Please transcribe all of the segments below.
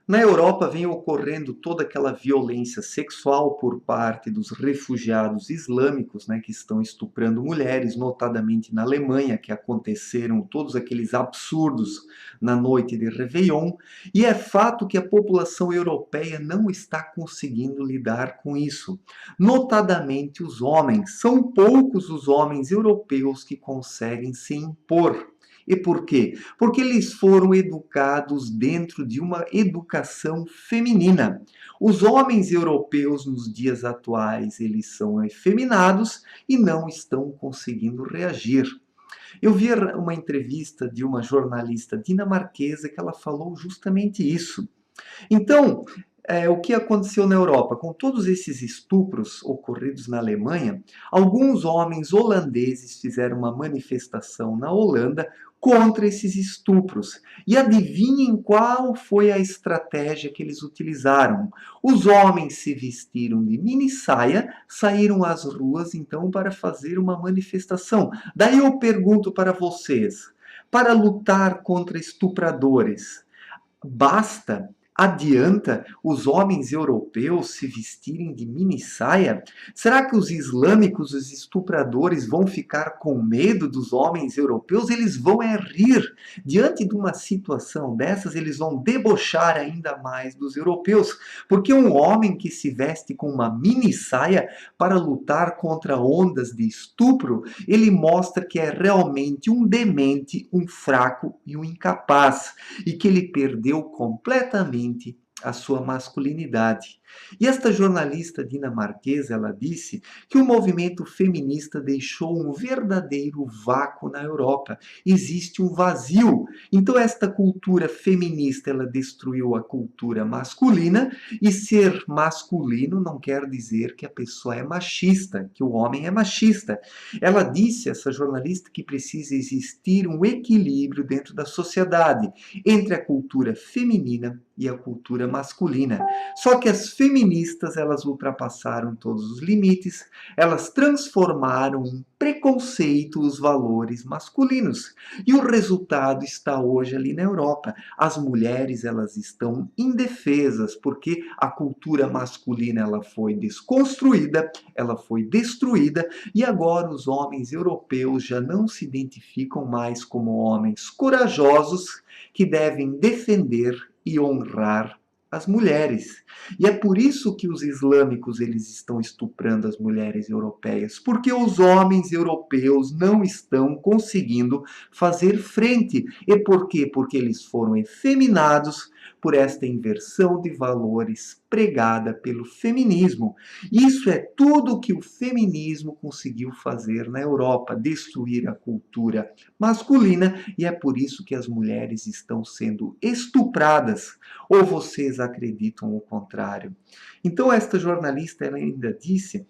Na Europa vem ocorrendo toda aquela violência sexual por parte dos refugiados islâmicos, né, que estão estuprando mulheres, notadamente na Alemanha, que aconteceram todos aqueles absurdos na noite de Réveillon, e é fato que a população europeia não está conseguindo lidar com isso. Notadamente os homens, são poucos os homens europeus que conseguem se impor. E por quê? Porque eles foram educados dentro de uma educação feminina. Os homens europeus nos dias atuais, eles são efeminados e não estão conseguindo reagir. Eu vi uma entrevista de uma jornalista dinamarquesa que ela falou justamente isso. Então, o que aconteceu na Europa? Com todos esses estupros ocorridos na Alemanha, alguns homens holandeses fizeram uma manifestação na Holanda contra esses estupros. E adivinhem qual foi a estratégia que eles utilizaram? Os homens se vestiram de mini saia, saíram às ruas então para fazer uma manifestação. Daí eu pergunto para vocês, para lutar contra estupradores, basta, adianta os homens europeus se vestirem de mini saia? Será que os islâmicos, os estupradores, vão ficar com medo dos homens europeus? Eles vão rir. Diante de uma situação dessas, eles vão debochar ainda mais dos europeus. Porque um homem que se veste com uma mini saia para lutar contra ondas de estupro, ele mostra que é realmente um demente, um fraco e um incapaz. E que ele perdeu completamente a sua masculinidade. E esta jornalista dinamarquesa, ela disse que o movimento feminista deixou um verdadeiro vácuo na Europa. Existe um vazio. Então esta cultura feminista, ela destruiu a cultura masculina, e ser masculino não quer dizer que a pessoa é machista, que o homem é machista. Ela disse, essa jornalista, que precisa existir um equilíbrio dentro da sociedade entre a cultura feminina e a cultura masculina. Só que as feministas, elas ultrapassaram todos os limites, elas transformaram em preconceito os valores masculinos. E o resultado está hoje ali na Europa. As mulheres, elas estão indefesas, porque a cultura masculina, ela foi desconstruída, ela foi destruída, e agora os homens europeus já não se identificam mais como homens corajosos que devem defender e honrar as mulheres. E é por isso que os islâmicos, eles estão estuprando as mulheres europeias, porque os homens europeus não estão conseguindo fazer frente. E por quê? Porque eles foram efeminados por esta inversão de valores pregada pelo feminismo. Isso é tudo que o feminismo conseguiu fazer na Europa, destruir a cultura masculina, e é por isso que as mulheres estão sendo estupradas. Ou vocês acreditam o contrário? Então esta jornalista, ela ainda disse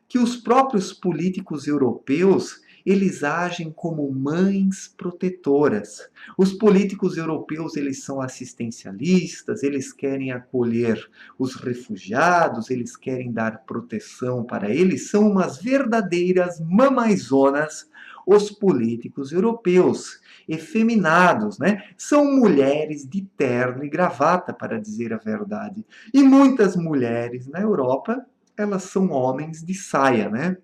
que os próprios políticos europeus, eles agem como mães protetoras. Os políticos europeus, eles são assistencialistas, eles querem acolher os refugiados, eles querem dar proteção para eles, são umas verdadeiras mamaizonas, os políticos europeus, efeminados, né? São mulheres de terno e gravata, para dizer a verdade. E muitas mulheres na Europa, elas são homens de saia, né?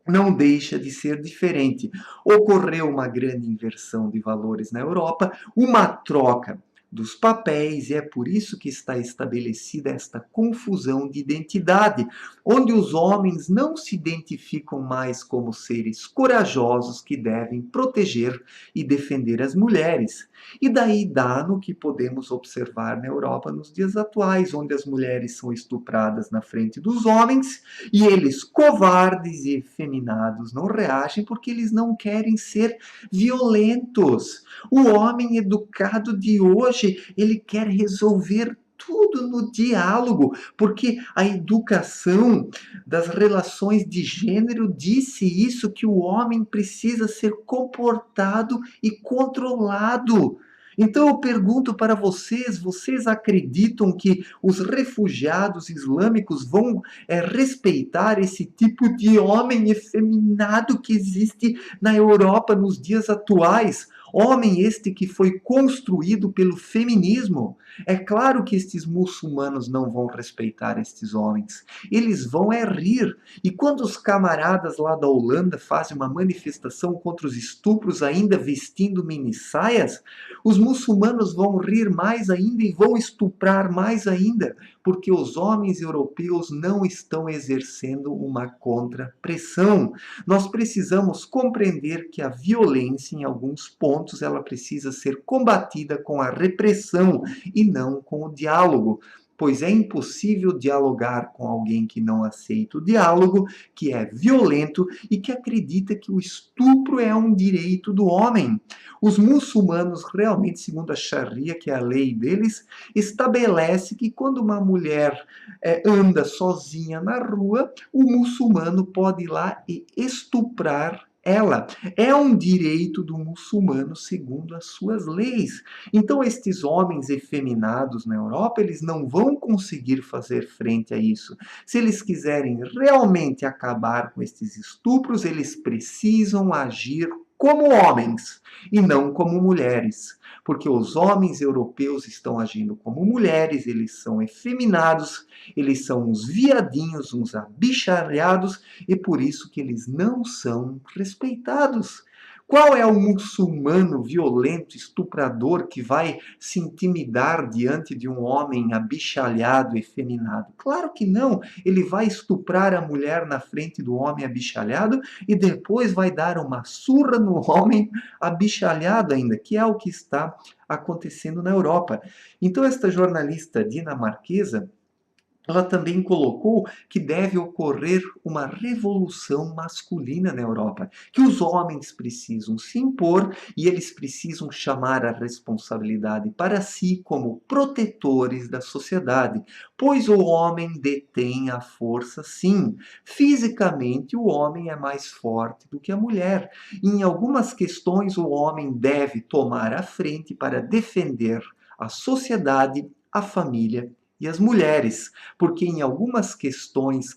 Não deixa de ser diferente. Ocorreu uma grande inversão de valores na Europa, uma troca dos papéis, e é por isso que está estabelecida esta confusão de identidade, onde os homens não se identificam mais como seres corajosos que devem proteger e defender as mulheres. E daí dá no que podemos observar na Europa nos dias atuais, onde as mulheres são estupradas na frente dos homens, e eles, covardes e efeminados, não reagem porque eles não querem ser violentos. O homem educado de hoje, ele quer resolver tudo no diálogo, porque a educação das relações de gênero disse isso, que o homem precisa ser comportado e controlado. Então eu pergunto para vocês, vocês acreditam que os refugiados islâmicos vão respeitar esse tipo de homem efeminado que existe na Europa nos dias atuais? Homem este que foi construído pelo feminismo. É claro que estes muçulmanos não vão respeitar estes homens. Eles vão é rir. E quando os camaradas lá da Holanda fazem uma manifestação contra os estupros, ainda vestindo mini-saias, os muçulmanos vão rir mais ainda e vão estuprar mais ainda, porque os homens europeus não estão exercendo uma contrapressão. Nós precisamos compreender que a violência, em alguns pontos, ela precisa ser combatida com a repressão e não com o diálogo, pois é impossível dialogar com alguém que não aceita o diálogo, que é violento e que acredita que o estupro é um direito do homem. Os muçulmanos realmente, segundo a Sharia, que é a lei deles, estabelece que quando uma mulher anda sozinha na rua, o muçulmano pode ir lá e estuprar ela. É um direito do muçulmano segundo as suas leis. Então, estes homens efeminados na Europa, eles não vão conseguir fazer frente a isso. Se eles quiserem realmente acabar com estes estupros, eles precisam agir como homens e não como mulheres, porque os homens europeus estão agindo como mulheres, eles são efeminados, eles são uns viadinhos, uns abicharrados, e por isso que eles não são respeitados. Qual é o muçulmano violento, estuprador, que vai se intimidar diante de um homem abichalhado, efeminado? Claro que não. Ele vai estuprar a mulher na frente do homem abichalhado e depois vai dar uma surra no homem abichalhado ainda, que é o que está acontecendo na Europa. Então, esta jornalista dinamarquesa, ela também colocou que deve ocorrer uma revolução masculina na Europa, que os homens precisam se impor e eles precisam chamar a responsabilidade para si como protetores da sociedade, pois o homem detém a força, sim. Fisicamente, o homem é mais forte do que a mulher. Em algumas questões, o homem deve tomar a frente para defender a sociedade, a família e as mulheres, porque em algumas questões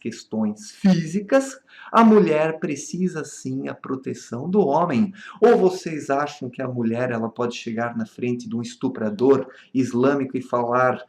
físicas, a mulher precisa sim a proteção do homem. Ou vocês acham que a mulher ela pode chegar na frente de um estuprador islâmico e falar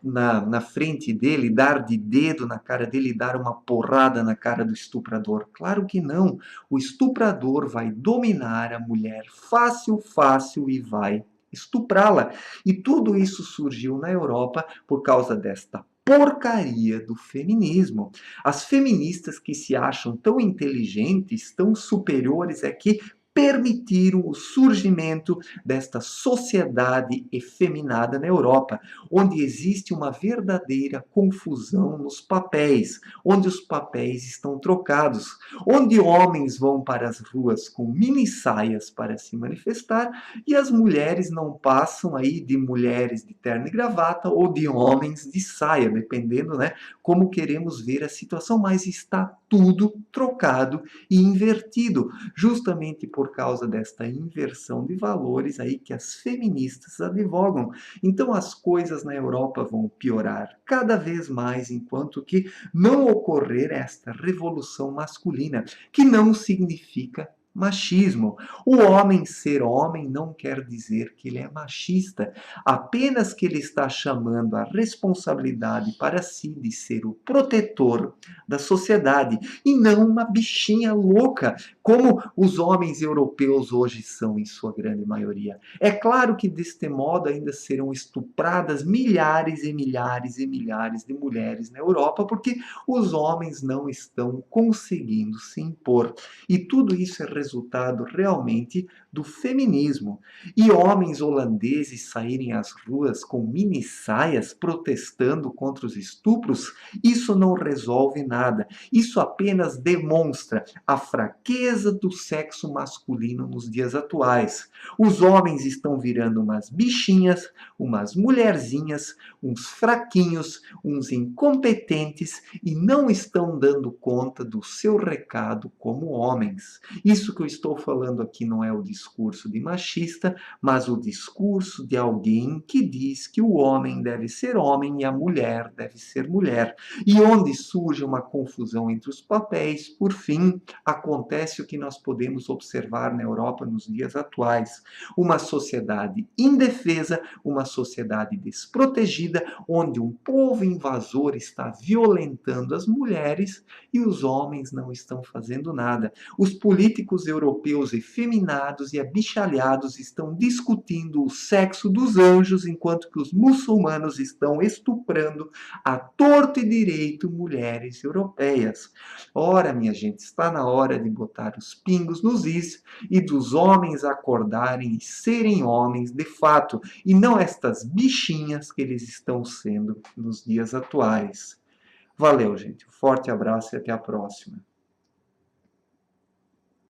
na frente dele, dar de dedo na cara dele e dar uma porrada na cara do estuprador? Claro que não. O estuprador vai dominar a mulher fácil, fácil e vai estuprá-la. E tudo isso surgiu na Europa por causa desta porcaria do feminismo. As feministas que se acham tão inteligentes, tão superiores, é que permitiram o surgimento desta sociedade efeminada na Europa, onde existe uma verdadeira confusão nos papéis, onde os papéis estão trocados, onde homens vão para as ruas com mini saias para se manifestar e as mulheres não passam aí de mulheres de terno e gravata ou de homens de saia, dependendo, né, como queremos ver a situação, mas está tudo trocado e invertido, justamente por causa desta inversão de valores aí que as feministas advogam. Então as coisas na Europa vão piorar cada vez mais enquanto que não ocorrer esta revolução masculina, que não significa machismo. O homem ser homem não quer dizer que ele é machista, apenas que ele está chamando a responsabilidade para si de ser o protetor da sociedade e não uma bichinha louca, como os homens europeus hoje são em sua grande maioria. É claro que deste modo ainda serão estupradas milhares e milhares e milhares de mulheres na Europa, porque os homens não estão conseguindo se impor. E tudo isso é resultado realmente do feminismo. E homens holandeses saírem às ruas com mini saias protestando contra os estupros, isso não resolve nada. Isso apenas demonstra a fraqueza do sexo masculino nos dias atuais. Os homens estão virando umas bichinhas, umas mulherzinhas, uns fraquinhos, uns incompetentes e não estão dando conta do seu recado como homens. Isso que eu estou falando aqui não é o discurso discurso de machista, mas o discurso de alguém que diz que o homem deve ser homem e a mulher deve ser mulher. E onde surge uma confusão entre os papéis, por fim, acontece o que nós podemos observar na Europa nos dias atuais: uma sociedade indefesa, uma sociedade desprotegida, onde um povo invasor está violentando as mulheres e os homens não estão fazendo nada. Os políticos europeus efeminados e abichalhados estão discutindo o sexo dos anjos, enquanto que os muçulmanos estão estuprando a torto e direito mulheres europeias. Ora, minha gente, está na hora de botar os pingos nos is e dos homens acordarem e serem homens de fato, e não estas bichinhas que eles estão sendo nos dias atuais. Valeu, gente. Forte abraço e até a próxima.